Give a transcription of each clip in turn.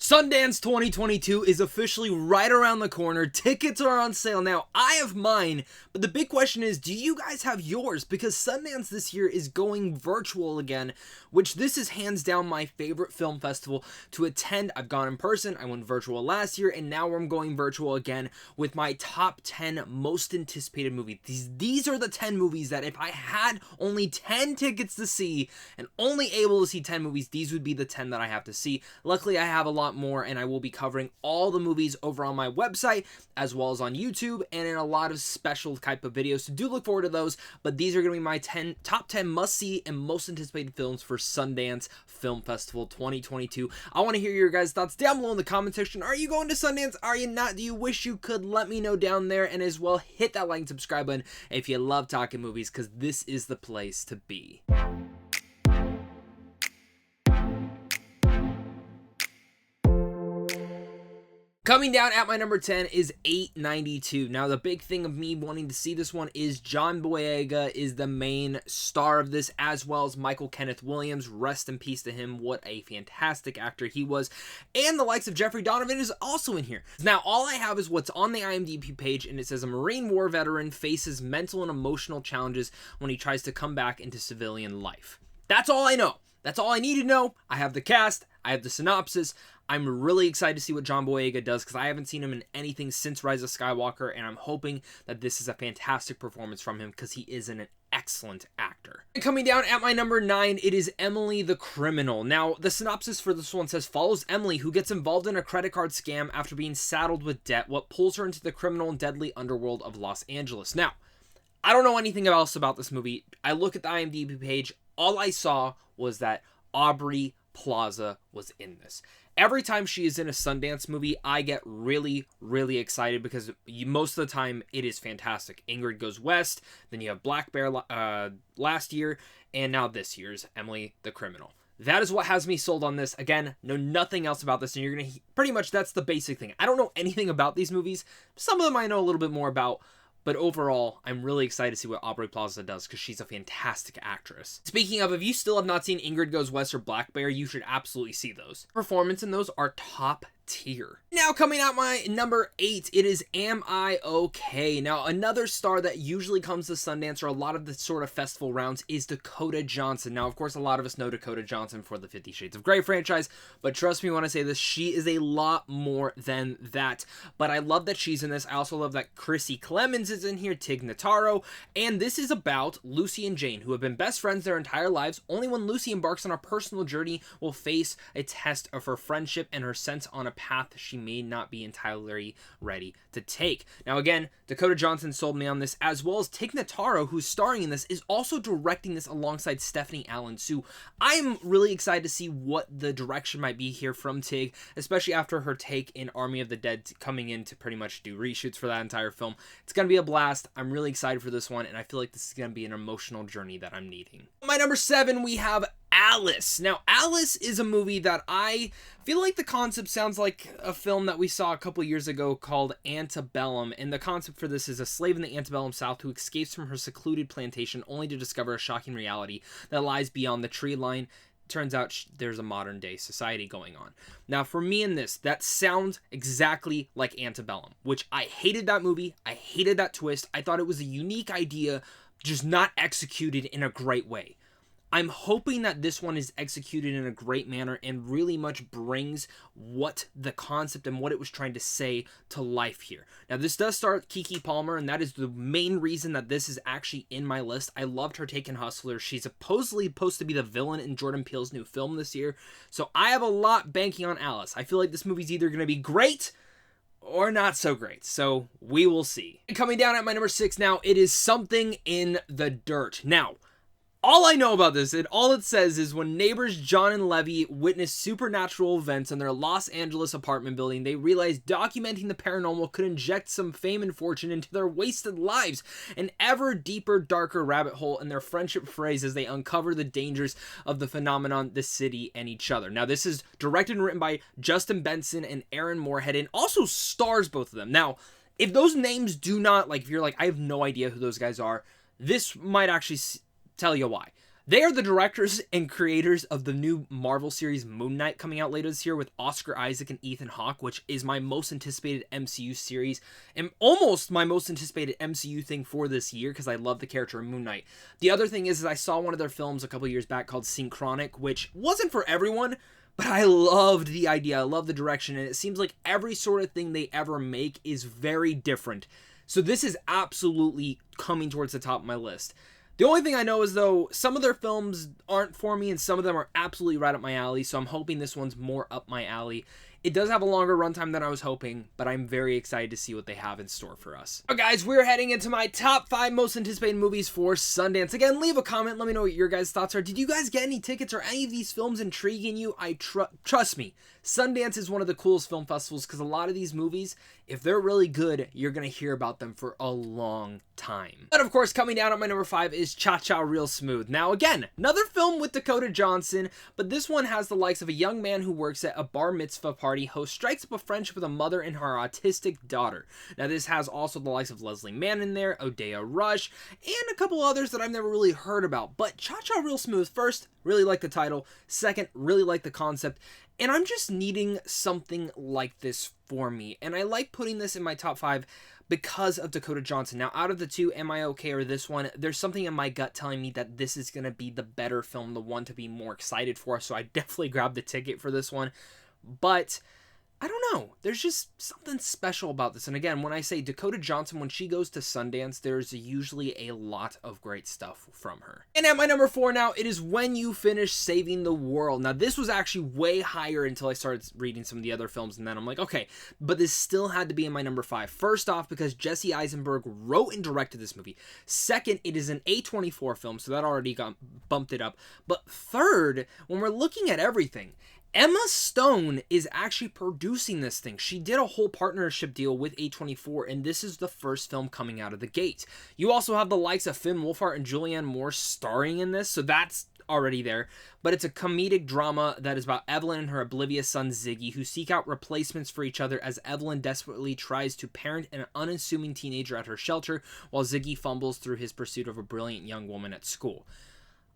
Sundance 2022 is officially right around the corner. Tickets are on sale now. I have mine, but the big question is, do you guys have yours? Because Sundance this year is going virtual again, which this is hands down my favorite film festival to attend. I've gone in person, I went virtual last year, and now I'm going virtual again with my top 10 most anticipated movies. These are the 10 movies that if I had only 10 tickets to see and only able to see 10 movies, these would be the 10 that I have to see. Luckily, I have a lot more, and I will be covering all the movies over on my website as well as on YouTube and in a lot of special type of videos, so do look forward to those. But these are going to be my top 10 must-see and most anticipated films for Sundance Film Festival 2022. I want to hear your guys' thoughts down below in the comment section. Are you going to Sundance? Are you not? Do you wish you could? Let me know down there, and as well, hit that like and subscribe button if you love talking movies, because this is the place to be. Coming down at my number 10 is 892. Now, the big thing of me wanting to see this one is John Boyega is the main star of this, as well as Michael Kenneth Williams. Rest in peace to him. What a fantastic actor he was. And the likes of Jeffrey Donovan is also in here. Now, all I have is what's on the IMDb page, and it says a Marine War veteran faces mental and emotional challenges when he tries to come back into civilian life. That's all I know. That's all I need to know. I have the cast. I have the synopsis. I'm really excited to see what John Boyega does, because I haven't seen him in anything since Rise of Skywalker, and I'm hoping that this is a fantastic performance from him, because he is an excellent actor. Coming down at my number 9, it is Emily the Criminal. Now, the synopsis for this one says, follows Emily, who gets involved in a credit card scam after being saddled with debt, what pulls her into the criminal and deadly underworld of Los Angeles. Now, I don't know anything else about this movie. I look at the IMDb page, all I saw was that Aubrey Plaza was in this. Every time she is in a Sundance movie, I get really, really excited, because most of the time it is fantastic. Ingrid Goes West, then you have Black Bear last year, and now this year's Emily the Criminal. That is what has me sold on this. Again, know nothing else about this, and you're going to pretty much, that's the basic thing. I don't know anything about these movies. Some of them I know a little bit more about. But overall, I'm really excited to see what Aubrey Plaza does, because she's a fantastic actress. Speaking of, if you still have not seen Ingrid Goes West or Black Bear, you should absolutely see those. Performance in those are top tier. Now, coming out my number 8, it is Am I Okay? Now, another star that usually comes to Sundance or a lot of the sort of festival rounds is Dakota Johnson. Now, of course, a lot of us know Dakota Johnson for the 50 Shades of Grey franchise, but trust me when I say this, she is a lot more than that. But I love that she's in this. I also love that Chrissy Clemens is in here, Tig Notaro, and this is about Lucy and Jane, who have been best friends their entire lives. Only when Lucy embarks on a personal journey will face a test of her friendship and her sense on a path she may not be entirely ready to take. Now, again, Dakota Johnson sold me on this, as well as Tig Notaro, who's starring in this, is also directing this alongside Stephanie Allen. So I'm really excited to see what the direction might be here from Tig, especially after her take in Army of the Dead, coming in to pretty much do reshoots for that entire film. It's going to be a blast. I'm really excited for this one, and I feel like this is going to be an emotional journey that I'm needing. My number 7, we have Alice. Now, Alice is a movie that I feel like the concept sounds like a film that we saw a couple years ago called Antebellum, and the concept for this is a slave in the antebellum South who escapes from her secluded plantation only to discover a shocking reality that lies beyond the tree line. Turns out there's a modern day society going on. Now, for me in this, that sounds exactly like Antebellum, which I hated that movie. I hated that twist. I thought it was a unique idea, just not executed in a great way. I'm hoping that this one is executed in a great manner and really much brings what the concept and what it was trying to say to life here. Now, this does star Keke Palmer, and that is the main reason that this is actually in my list. I loved her take in Hustlers. She's supposedly supposed to be the villain in Jordan Peele's new film this year, so I have a lot banking on Alice. I feel like this movie's either going to be great or not so great, so we will see. Coming down at my number 6 now, it is Something in the Dirt. Now, all I know about this, and all it says is when neighbors John and Levy witness supernatural events in their Los Angeles apartment building, they realize documenting the paranormal could inject some fame and fortune into their wasted lives, an ever deeper, darker rabbit hole in their friendship frays as they uncover the dangers of the phenomenon, the city, and each other. Now, this is directed and written by Justin Benson and Aaron Moorhead, and also stars both of them. Now, if those names do not, like, if you're like, I have no idea who those guys are, this might actually tell you why. They are the directors and creators of the new Marvel series Moon Knight coming out later this year with Oscar Isaac and Ethan Hawke, which is my most anticipated MCU series and almost my most anticipated MCU thing for this year because I love the character of Moon Knight. The other thing is I saw one of their films a couple years back called Synchronic, which wasn't for everyone, but I loved the idea. I love the direction, and it seems like every sort of thing they ever make is very different. So this is absolutely coming towards the top of my list. The only thing I know is, though, some of their films aren't for me and some of them are absolutely right up my alley, so I'm hoping this one's more up my alley. It does have a longer runtime than I was hoping, but I'm very excited to see what they have in store for us. Alright guys, we're heading into my top 5 most anticipated movies for Sundance. Again, leave a comment, let me know what your guys' thoughts are. Did you guys get any tickets? Are any of these films intriguing you? Trust me, Sundance is one of the coolest film festivals because a lot of these movies, if they're really good, you're going to hear about them for a long time. But of course, coming down at my number 5 is Cha-Cha Real Smooth. Now again, another film with Dakota Johnson, but this one has the likes of a young man who works at a bar mitzvah party host strikes up a friendship with a mother and her autistic daughter. Now this has also the likes of Leslie Mann in there, Odeya Rush, and a couple others that I've never really heard about. But Cha-Cha Real Smooth, first, really like the title. Second, really like the concept. And I'm just needing something like this for me. And I like putting this in my top 5 because of Dakota Johnson. Now, out of the two, Am I Okay or this one, there's something in my gut telling me that this is going to be the better film, the one to be more excited for. So I definitely grabbed the ticket for this one. But I don't know. There's just something special about this. And again, when I say Dakota Johnson, when she goes to Sundance, there's usually a lot of great stuff from her. And at my number 4 now, it is When You Finish Saving the World. Now, this was actually way higher until I started reading some of the other films. And then I'm like, okay, but this still had to be in my number 5. First off, because Jesse Eisenberg wrote and directed this movie. Second, it is an A24 film, so that already bumped it up. But third, when we're looking at everything, Emma Stone is actually producing this thing. She did a whole partnership deal with A24, and this is the first film coming out of the gate. You also have the likes of Finn Wolfhard and Julianne Moore starring in this, so that's already there. But it's a comedic drama that is about Evelyn and her oblivious son Ziggy, who seek out replacements for each other as Evelyn desperately tries to parent an unassuming teenager at her shelter, while Ziggy fumbles through his pursuit of a brilliant young woman at school.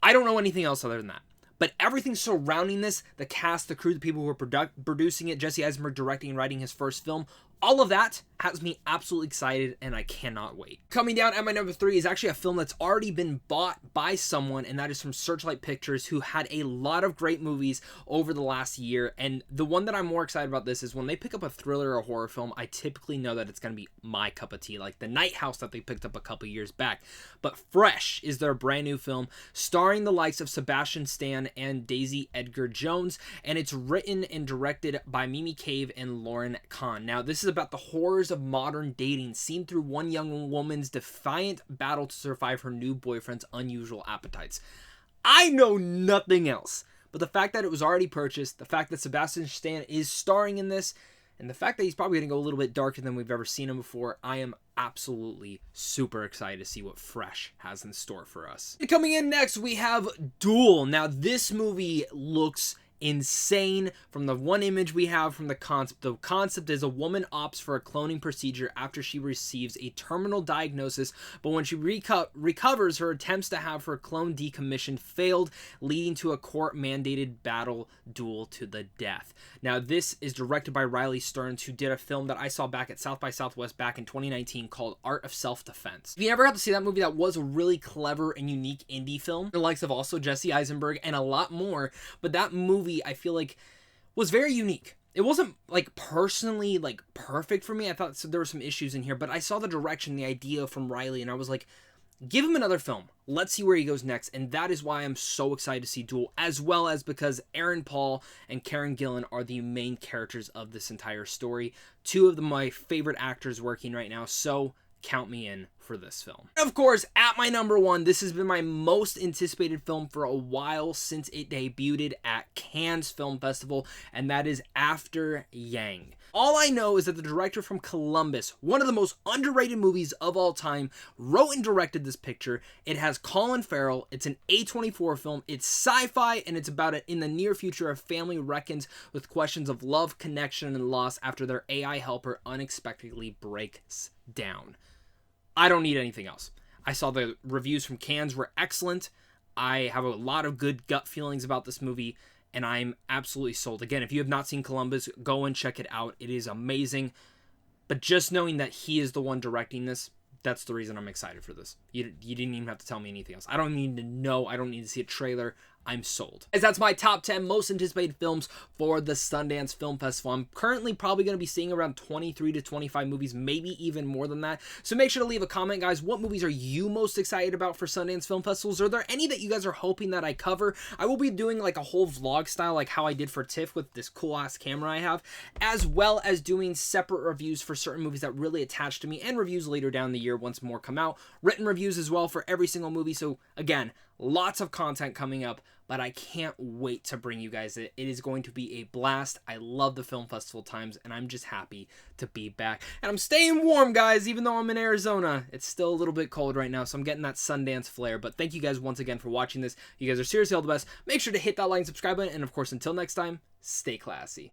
I don't know anything else other than that. But everything surrounding this, the cast, the crew, the people who are producing it, Jesse Eisenberg directing and writing his first film, all of that has me absolutely excited, and I cannot wait. Coming down at my number 3 is actually a film that's already been bought by someone, and that is from Searchlight Pictures, who had a lot of great movies over the last year. And the one that I'm more excited about this is when they pick up a thriller or a horror film, I typically know that it's going to be my cup of tea, like The Night House that they picked up a couple years back. But Fresh is their brand new film, starring the likes of Sebastian Stan and Daisy Edgar Jones, and it's written and directed by Mimi Cave and Lauren Kahn. Now, this is about the horrors of modern dating seen through one young woman's defiant battle to survive her new boyfriend's unusual appetites. I know nothing else, but the fact that it was already purchased, the fact that Sebastian Stan is starring in this, and the fact that he's probably going to go a little bit darker than we've ever seen him before, I am absolutely super excited to see what Fresh has in store for us. And coming in next, we have Duel. Now, this movie looks insane from the one image we have from the concept. The concept is a woman opts for a cloning procedure after she receives a terminal diagnosis, but when she recovers, her attempts to have her clone decommissioned failed, leading to a court-mandated battle duel to the death. Now, this is directed by Riley Stearns, who did a film that I saw back at South by Southwest back in 2019 called Art of Self-Defense. If you never got to see that movie, that was a really clever and unique indie film. The likes of also Jesse Eisenberg and a lot more, but that movie I feel like was very unique. It wasn't like personally like perfect for me. I thought there were some issues in here, but I saw the direction, the idea from Riley, and I was like, give him another film. Let's see where he goes next. And that is why I'm so excited to see Duel, as well as because Aaron Paul and Karen Gillan are the main characters of this entire story. Two of my favorite actors working right now, so count me in for this film. Of course, at my number 1, this has been my most anticipated film for a while since it debuted at Cannes Film Festival, and that is After Yang. All I know is that the director from Columbus, one of the most underrated movies of all time, wrote and directed this picture. It has Colin Farrell, it's an A24 film, it's sci-fi, and it's about it in the near future a family reckons with questions of love, connection, and loss after their AI helper unexpectedly breaks down. I don't need anything else. I saw the reviews from Cannes were excellent. I have a lot of good gut feelings about this movie, and I'm absolutely sold. Again, if you have not seen Columbus, go and check it out. It is amazing. But just knowing that he is the one directing this, that's the reason I'm excited for this. You didn't even have to tell me anything else. I don't need to know. I don't need to see a trailer. I'm sold. As that's my top 10 most anticipated films for the Sundance Film Festival. I'm currently probably going to be seeing around 23 to 25 movies, maybe even more than that. So make sure to leave a comment, guys. What movies are you most excited about for Sundance Film Festivals? Are there any that you guys are hoping that I cover? I will be doing like a whole vlog style, like how I did for TIFF with this cool ass camera I have, as well as doing separate reviews for certain movies that really attach to me, and reviews later down the year once more come out. Written reviews as well for every single movie. So again, lots of content coming up, but I can't wait to bring you guys it. It is going to be a blast. I love the film festival times, and I'm just happy to be back. And I'm staying warm, guys, even though I'm in Arizona. It's still a little bit cold right now, so I'm getting that Sundance flare. But thank you guys once again for watching this. You guys are seriously all the best. Make sure to hit that like and subscribe button, and of course, until next time, stay classy.